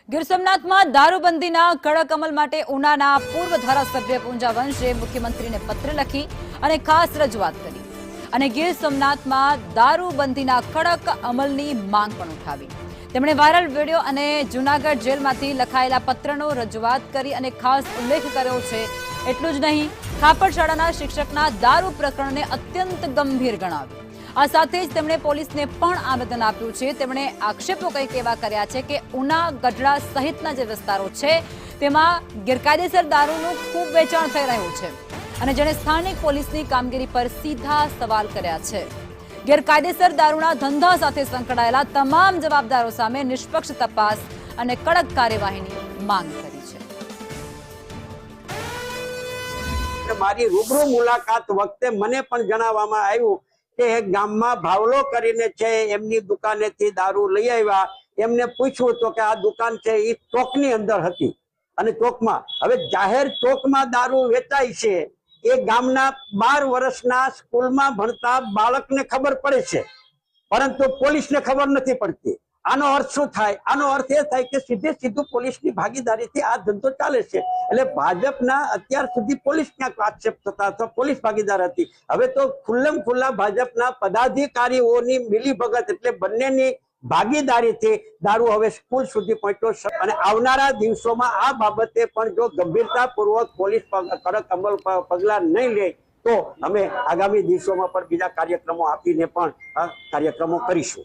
ગીર સોમનાથમાં દારૂબંધીના કડક અમલ માટે ઉનાના પૂર્વ ધારાસભ્ય પૂંજા વંશે મુખ્યમંત્રીને પત્ર લખી અને ખાસ રજૂઆત કરી અને ગીર સોમનાથમાં દારૂબંધીના કડક અમલની માંગ પણ ઉઠાવી। તેમણે વાયરલ વિડિયો અને જૂનાગઢ જેલમાંથી લખાયેલા પત્રનો રજૂઆત કરી અને ખાસ ઉલ્લેખ કર્યો છે। એટલું જ નહીં, ખાપડ શાળાના શિક્ષકના દારૂ પ્રકરણને અત્યંત ગંભીર ગણાવ્યું। આ સાથે જ તેમણે પોલીસને પણ આવેદન આપ્યું છે। તેમણે આક્ષેપો કંઈક એવા કર્યા છે કે ઉના, ગઢડા સહિતના જે વિસ્તારો છે તેમાં ગેરકાયદેસર દારૂનું ખૂબ વેચાણ થઈ રહ્યું છે અને જેણે સ્થાનિક પોલીસની કામગીરી પર સીધા સવાલ કર્યા છે। ગેરકાયદેસર દારૂના ધંધા સાથે સંકળાયેલા તમામ જવાબદારો સામે નિષ્પક્ષ તપાસ અને કડક કાર્યવાહીની માંગ કરી છે। મારી રૂબરૂ મુલાકાત વખતે મને પણ જણાવવામાં આવ્યું કે એક ગામમાં ભાવલો કરીને છે, એમની દુકાનેથી દારૂ લઈ આવ્યા। એમને પૂછ્યું તો કે આ દુકાન છે એ ચોકની અંદર હતી અને ચોકમાં, હવે જાહેર ચોકમાં દારૂ વેચાય છે એ ગામના 12 વર્ષના સ્કૂલમાં ભણતા બાળકને ખબર પડે છે, પરંતુ પોલીસને ખબર નથી પડતી। આનો અર્થ શું થાય? આનો અર્થ એ થાય કે સીધું પોલીસની ભાગીદારીથી આ ધંધો ચાલે છે। એટલે ભાજપના અત્યાર સુધી પોલીસ ક્યાંક આક્ષેપ થતા અથવા પોલીસ ભાગીદાર હતી, હવે તો ખુલ્લમ ખુલ્લા ભાજપના પદાધિકારીઓની મિલીભગત એટલે બંનેની ભાગીદારીથી દારૂ હવે સ્કૂલ સુધી પહોંચ્યો છે અને આવનારા દિવસોમાં આ બાબતે પણ જો ગંભીરતાપૂર્વક પોલીસ કડક અમલ પગલાં નહીં લે તો અમે આગામી દિવસોમાં પણ બીજા કાર્યક્રમો આપીને પણ કાર્યક્રમો કરીશું।